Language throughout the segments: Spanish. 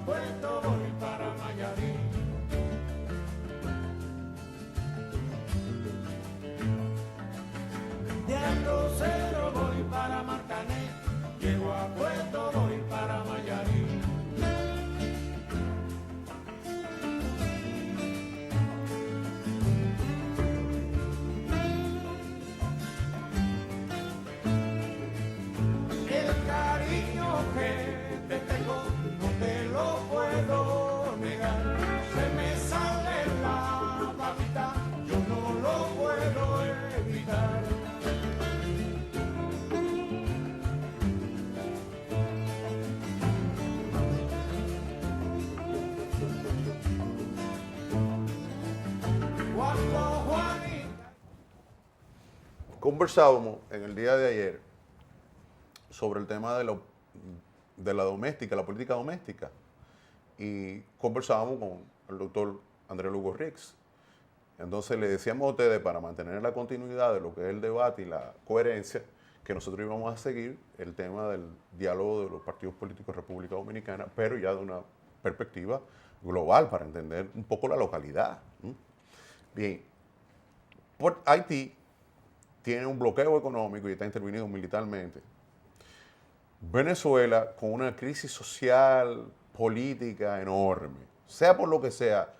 Puerto voy para Mayarín. De Arrocero voy para Marcané, llego a Puerto voy para Mayarín. El cariño que te tengo no te lo puedo negar, se me sale la babita, yo no lo puedo evitar. Cuando Juanita... Conversábamos en el día de ayer sobre el tema de la doméstica, la política doméstica, y conversábamos con el doctor Andrés Lugo Rix. Entonces le decíamos a ustedes, para mantener la continuidad de lo que es el debate y la coherencia, que nosotros íbamos a seguir el tema del diálogo de los partidos políticos de República Dominicana, pero ya de una perspectiva global para entender un poco la localidad. Bien, por Haití tiene un bloqueo económico y está intervenido militarmente. Venezuela con una crisis social, política enorme. Sea por lo que sea,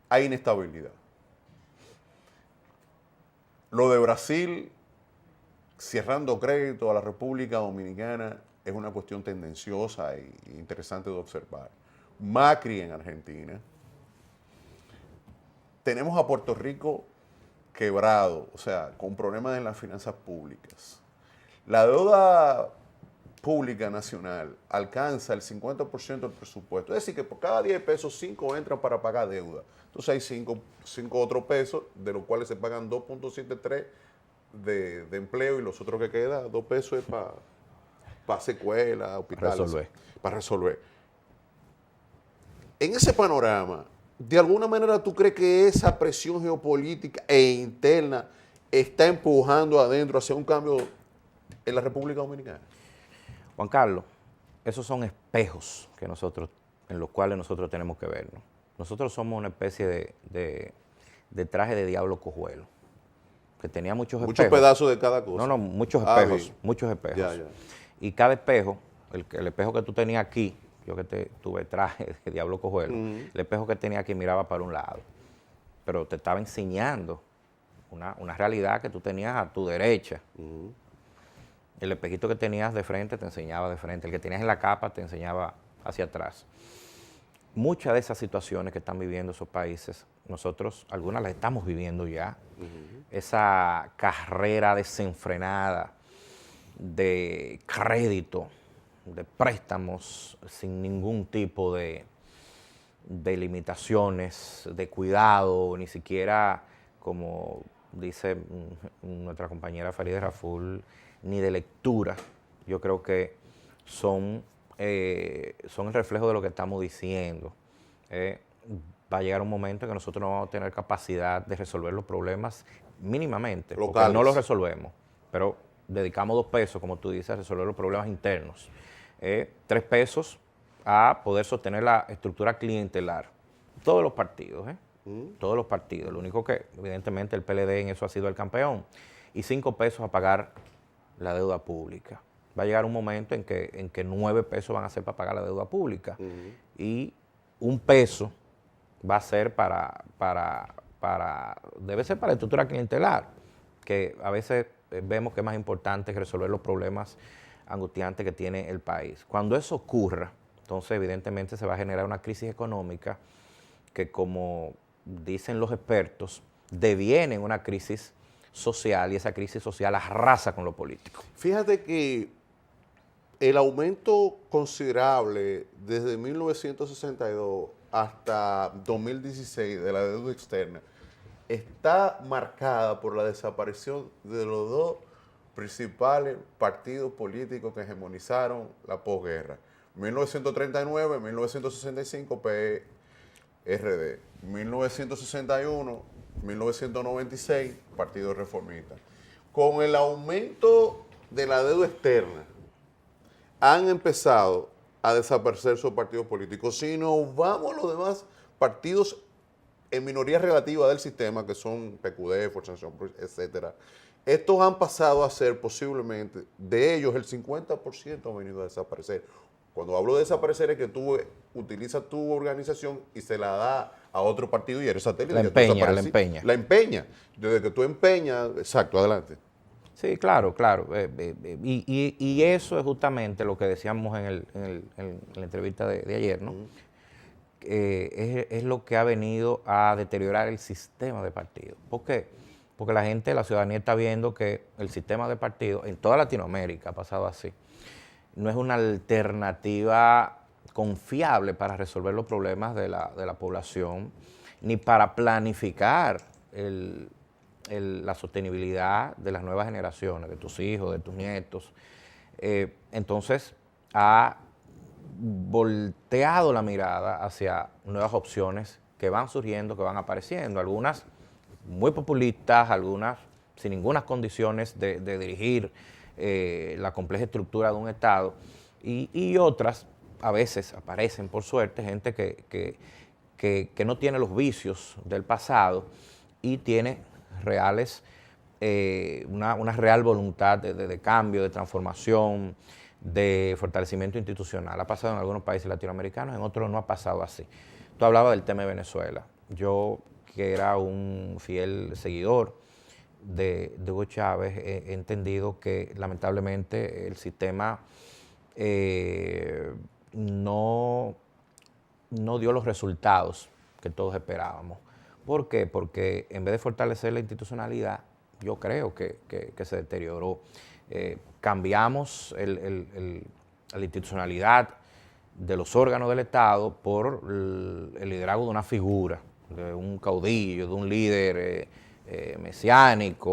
hay inestabilidad. Lo de Brasil cerrando crédito a la República Dominicana es una cuestión tendenciosa e interesante de observar. Macri en Argentina. Tenemos a Puerto Rico quebrado, o sea, con problemas en las finanzas públicas. La deuda pública nacional alcanza el 50% del presupuesto. Es decir, que por cada 10 pesos, 5 entran para pagar deuda. Entonces hay 5 otros pesos, de los cuales se pagan 2.73 de empleo y los otros que quedan, 2 pesos es para secuelas, hospitales. Para resolver. En ese panorama, ¿de alguna manera tú crees que esa presión geopolítica e interna está empujando adentro hacia un cambio en la República Dominicana? Juan Carlos, esos son espejos en los cuales nosotros tenemos que vernos. Nosotros somos una especie de traje de diablo cojuelo, que tenía muchos espejos. Muchos pedazos de cada cosa. No, muchos espejos, bien. muchos espejos. Ya. Y cada espejo, el espejo que tú tenías aquí, yo que tuve traje de diablo cojuelo, el espejo que tenía aquí miraba para un lado, pero te estaba enseñando una realidad que tú tenías a tu derecha. El espejito que tenías de frente te enseñaba de frente, el que tenías en la capa te enseñaba hacia atrás. Muchas de esas situaciones que están viviendo esos países, nosotros algunas las estamos viviendo ya. Esa carrera desenfrenada de crédito, de préstamos sin ningún tipo de limitaciones, de cuidado, ni siquiera, como dice nuestra compañera Farideh Raful, ni de lectura. Yo creo que son el reflejo de lo que estamos diciendo. Va a llegar un momento en que nosotros no vamos a tener capacidad de resolver los problemas mínimamente, locales, porque no los resolvemos, pero dedicamos 2 pesos, como tú dices, a resolver los problemas internos. 3 pesos a poder sostener la estructura clientelar. Todos los partidos, todos los partidos. Lo único que, evidentemente, el PLD en eso ha sido el campeón. Y 5 pesos a pagar la deuda pública. Va a llegar un momento en que 9 pesos van a ser para pagar la deuda pública. Y 1 peso va a ser debe ser para la estructura clientelar, que a veces vemos que es más importante que resolver los problemas angustiantes que tiene el país. Cuando eso ocurra, entonces evidentemente se va a generar una crisis económica que, como dicen los expertos, deviene en una crisis social, y esa crisis social arrasa con lo político. Fíjate que el aumento considerable desde 1962 hasta 2016 de la deuda externa está marcada por la desaparición de los 2 principales partidos políticos que hegemonizaron la posguerra. 1939, 1965, PRD. 1961, 1996, Partido Reformista. Con el aumento de la deuda externa, han empezado a desaparecer sus partidos políticos. Si nos vamos a los demás partidos en minoría relativa del sistema, que son PQD, Fuerza Nacional, etcétera, estos han pasado a ser posiblemente, de ellos el 50% han venido a desaparecer. Cuando hablo de desaparecer es que tú utilizas tu organización y se la da a otro partido y eres satélite. La empeña. La empeña. Desde que tú empeñas, exacto, adelante. Sí, claro, claro. Y eso es justamente lo que decíamos en la entrevista de ayer, ¿no? Es lo que ha venido a deteriorar el sistema de partidos. ¿Por qué? Porque la gente, la ciudadanía está viendo que el sistema de partidos en toda Latinoamérica ha pasado así. No es una alternativa confiable para resolver los problemas de la población, ni para planificar la sostenibilidad de las nuevas generaciones, de tus hijos, de tus nietos. Entonces, ha volteado la mirada hacia nuevas opciones que van surgiendo, que van apareciendo, algunas muy populistas, algunas sin ninguna condiciones de dirigir la compleja estructura de un Estado, y otras, a veces aparecen, por suerte, gente que no tiene los vicios del pasado y tiene reales, una real voluntad de cambio, de transformación, de fortalecimiento institucional. Ha pasado en algunos países latinoamericanos, en otros no ha pasado así. Tú hablabas del tema de Venezuela. Yo, que era un fiel seguidor de Hugo Chávez, he entendido que lamentablemente el sistema no dio los resultados que todos esperábamos. ¿Por qué? Porque en vez de fortalecer la institucionalidad, yo creo que se deterioró. Cambiamos la institucionalidad de los órganos del Estado por el liderazgo de una figura, de un caudillo, de un líder mesiánico,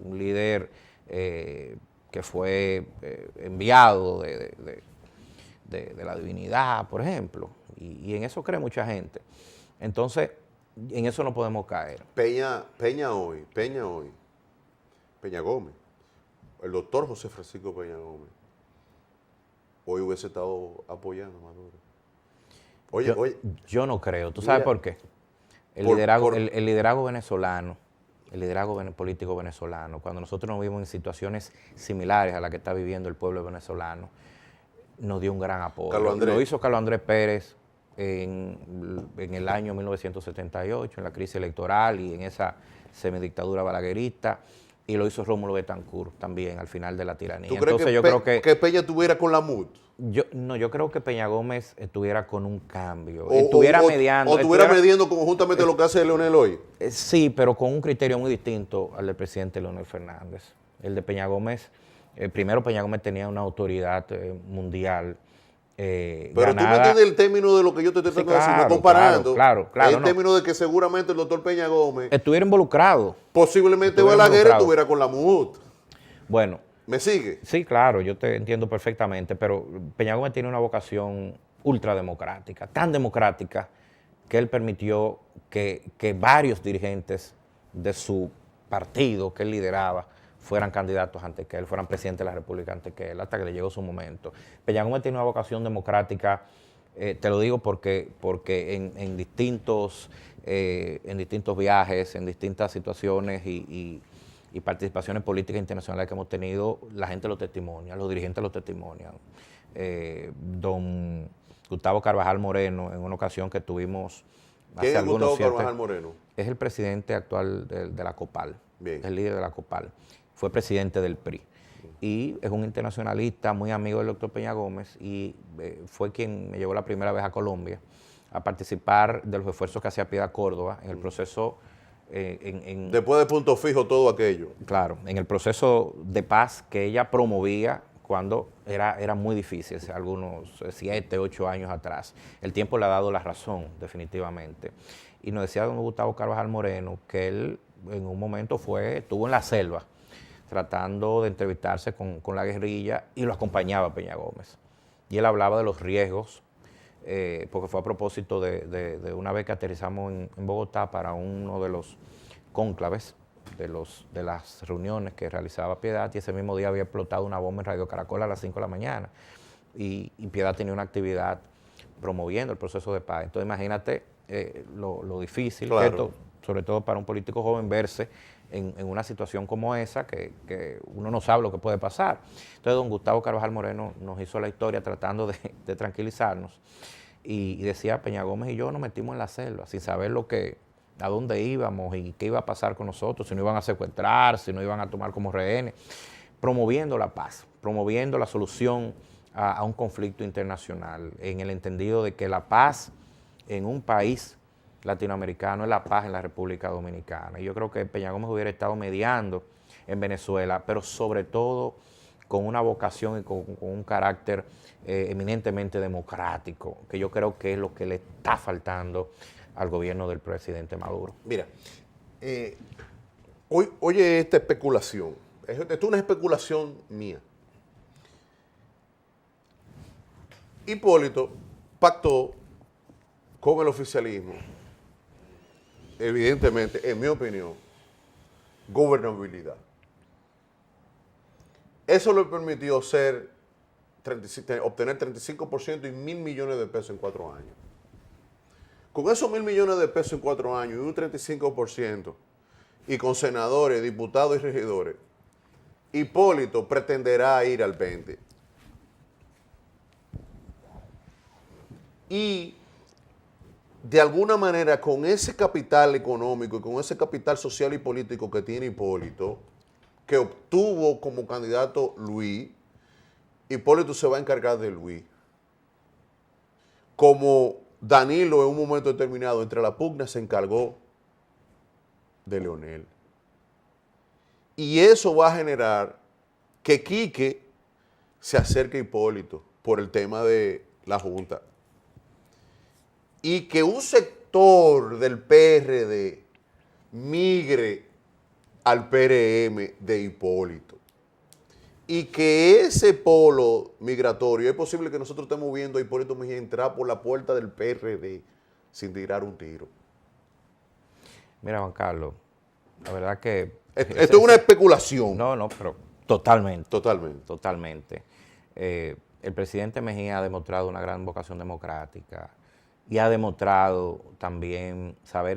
un líder que fue enviado de la divinidad, por ejemplo, y en eso cree mucha gente. Entonces, en eso no podemos caer. Peña Gómez, el doctor José Francisco Peña Gómez, hoy hubiese estado apoyando a Maduro. Yo no creo. ¿Tú sabes por qué? El liderazgo venezolano, el liderazgo político venezolano, cuando nosotros nos vimos en situaciones similares a las que está viviendo el pueblo venezolano, nos dio un gran apoyo. Lo hizo Carlos Andrés Pérez en el año 1978, en la crisis electoral y en esa semidictadura balaguerista, y lo hizo Rómulo Betancourt también al final de la tiranía. ¿Tú crees que Peña estuviera con la MUD? Yo creo que Peña Gómez estuviera con un cambio, estuviera mediando. O estuviera mediando conjuntamente lo que hace Leonel hoy. Sí, pero con un criterio muy distinto al del presidente Leonel Fernández. El de Peña Gómez, primero Peña Gómez tenía una autoridad mundial pero ganada. tú me entiendes el término de lo que yo te estoy tratando de decir, comparando. Claro. El término de que seguramente el doctor Peña Gómez estuviera involucrado. Posiblemente Balaguer estuviera con la MUD. Bueno. ¿Me sigue? Sí, claro, yo te entiendo perfectamente, pero Peña Gómez tiene una vocación ultrademocrática, tan democrática que él permitió que varios dirigentes de su partido que él lideraba fueran candidatos antes que él, fueran presidentes de la República antes que él, hasta que le llegó su momento. Peña Gómez tiene una vocación democrática, te lo digo porque en distintos viajes, en distintas situaciones y participaciones políticas internacionales que hemos tenido, la gente lo testimonia, los dirigentes lo testimonian. Don Gustavo Carvajal Moreno, en una ocasión que tuvimos hace algunos ¿Quién es Gustavo Carvajal Moreno? Es el presidente actual de la COPAL, Bien. Es el líder de la COPAL, fue presidente del PRI. Y es un internacionalista muy amigo del doctor Peña Gómez y fue quien me llevó la primera vez a Colombia a participar de los esfuerzos que hacía Piedad Córdoba en el proceso. Después de Punto Fijo, todo aquello. Claro, en el proceso de paz que ella promovía cuando era muy difícil, algunos 7, 8 años atrás. El tiempo le ha dado la razón, definitivamente. Y nos decía don Gustavo Carvajal Moreno que él en un momento estuvo en la selva tratando de entrevistarse con la guerrilla y lo acompañaba Peña Gómez. Y él hablaba de los riesgos, porque fue a propósito de una vez que aterrizamos en Bogotá para uno de los cónclaves, de las reuniones que realizaba Piedad, y ese mismo día había explotado una bomba en Radio Caracol a las 5 de la mañana. y Piedad tenía una actividad promoviendo el proceso de paz. Entonces imagínate lo difícil, Claro. esto, sobre todo para un político joven, verse en una situación como esa, que uno no sabe lo que puede pasar. Entonces don Gustavo Carvajal Moreno nos hizo la historia tratando de tranquilizarnos y decía, Peña Gómez y yo nos metimos en la selva sin saber a dónde íbamos y qué iba a pasar con nosotros, si nos iban a secuestrar, si nos iban a tomar como rehenes, promoviendo la paz, promoviendo la solución a un conflicto internacional, en el entendido de que la paz en un país latinoamericano es la paz en la República Dominicana. Y yo creo que Peña Gómez hubiera estado mediando en Venezuela, pero sobre todo con una vocación y con un carácter eminentemente democrático, que yo creo que es lo que le está faltando al gobierno del presidente Maduro. Mira, oye esta especulación. Esto es una especulación mía. Hipólito pactó con el oficialismo, evidentemente, en mi opinión, gobernabilidad. Eso le permitió obtener 35% y 1.000 millones de pesos en 4 años. Con esos 1.000 millones de pesos en 4 años y un 35%, y con senadores, diputados y regidores, Hipólito pretenderá ir al 20%. Y de alguna manera, con ese capital económico y con ese capital social y político que tiene Hipólito, que obtuvo como candidato Luis, Hipólito se va a encargar de Luis. Como Danilo en un momento determinado entre la pugna se encargó de Leonel. Y eso va a generar que Quique se acerque a Hipólito por el tema de la Junta. Y que un sector del PRD migre al PRM de Hipólito. Y que ese polo migratorio, es posible que nosotros estemos viendo a Hipólito Mejía entrar por la puerta del PRD sin tirar un tiro. Mira, Juan Carlos, la verdad que... Esto es una especulación. No, pero totalmente. Totalmente. Totalmente. El presidente Mejía ha demostrado una gran vocación democrática y ha demostrado también saber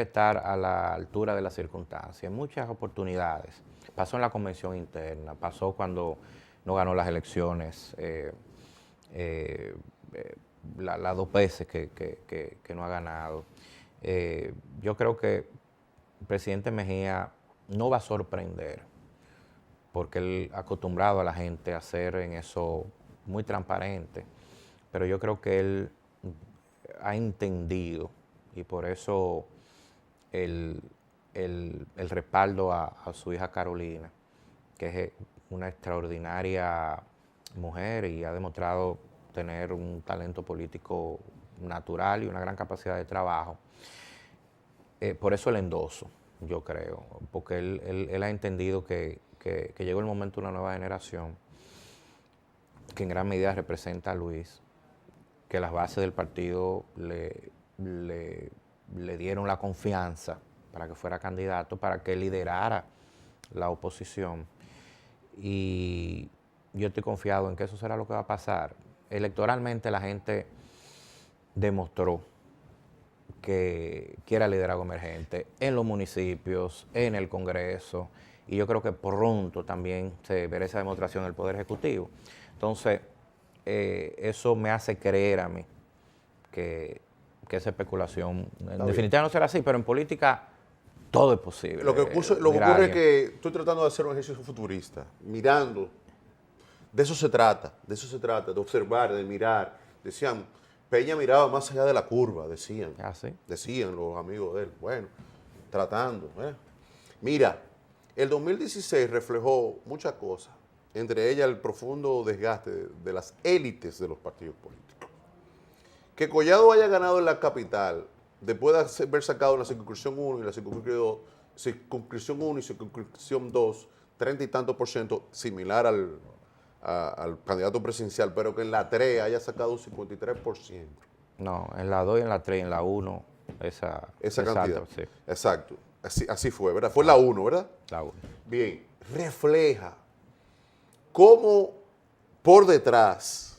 estar a la altura de las circunstancias en muchas oportunidades. Pasó en la convención interna, pasó cuando no ganó las elecciones, las 2 veces que no ha ganado. Yo creo que el presidente Mejía no va a sorprender, porque él ha acostumbrado a la gente a ser en eso muy transparente, pero yo creo que él ha entendido, y por eso el respaldo a su hija Carolina, que es una extraordinaria mujer y ha demostrado tener un talento político natural y una gran capacidad de trabajo. Por eso el endoso, yo creo, porque él ha entendido que llegó el momento de una nueva generación que en gran medida representa a Luis, que las bases del partido le dieron la confianza para que fuera candidato, para que liderara la oposición. Y yo estoy confiado en que eso será lo que va a pasar. Electoralmente la gente demostró que quiere liderazgo emergente en los municipios, en el Congreso, y yo creo que pronto también se verá esa demostración en el Poder Ejecutivo. Entonces, eso me hace creer a mí que esa especulación en definitiva no será así, pero en política todo es posible. Lo que ocurre es que estoy tratando de hacer un ejercicio futurista, mirando. De eso se trata, de observar, de mirar. Decían, Peña miraba más allá de la curva, decían. ¿Ah, sí? Decían los amigos de él. Bueno, tratando. Mira, el 2016 reflejó muchas cosas, entre ellas el profundo desgaste de las élites de los partidos políticos. Que Collado haya ganado en la capital, después de haber sacado en la circunscripción 1 y la circunscripción 1 y circunscripción 2, 30 y tantos % similar al candidato presidencial, pero que en la 3 haya sacado un 53%. No, en la 2 y en la 3 y en la 1, esa cantidad. Sí. Exacto. Así fue, ¿verdad? Fue la 1, ¿verdad? La 1. Bien, refleja cómo por detrás,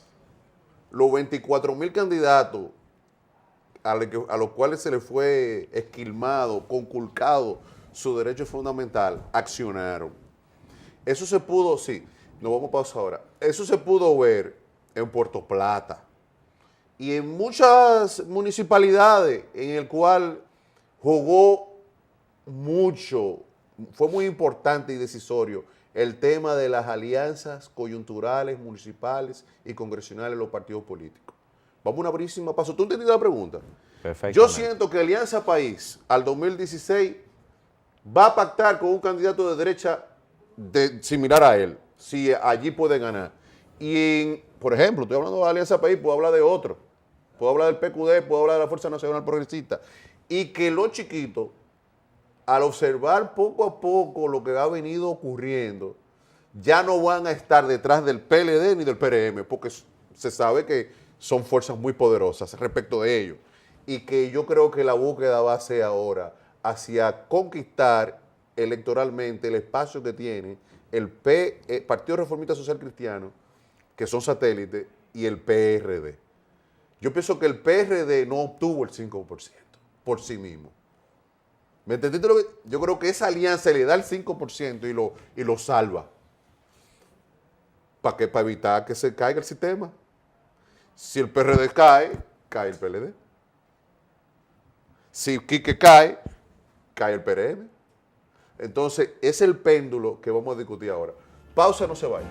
los 24,000 candidatos a los cuales se les fue esquilmado, conculcado su derecho fundamental, accionaron. Eso se pudo, sí, nos vamos a pausar ahora. Eso se pudo ver en Puerto Plata y en muchas municipalidades en el cual jugó mucho, fue muy importante y decisorio el tema de las alianzas coyunturales, municipales y congresionales de los partidos políticos. Vamos a una brevísima pausa. ¿Tú entendiste la pregunta? Perfecto. Yo siento que Alianza País al 2016 va a pactar con un candidato de derecha similar a él, si allí puede ganar. Y, por ejemplo, estoy hablando de Alianza País, puedo hablar de otro. Puedo hablar del PQD, puedo hablar de la Fuerza Nacional Progresista. Y que los chiquitos, al observar poco a poco lo que ha venido ocurriendo, ya no van a estar detrás del PLD ni del PRM, porque se sabe que son fuerzas muy poderosas respecto de ello. Y que yo creo que la búsqueda va a ser ahora hacia conquistar electoralmente el espacio que tiene el Partido Reformista Social Cristiano, que son satélites, y el PRD. Yo pienso que el PRD no obtuvo el 5% por sí mismo. ¿Me entendiste? Yo creo que esa alianza le da el 5% y lo salva. ¿Para qué? Para evitar que se caiga el sistema. Si el PRD cae, cae el PLD. Si Quique cae, cae el PRM. Entonces, es el péndulo que vamos a discutir ahora. Pausa, no se vaya.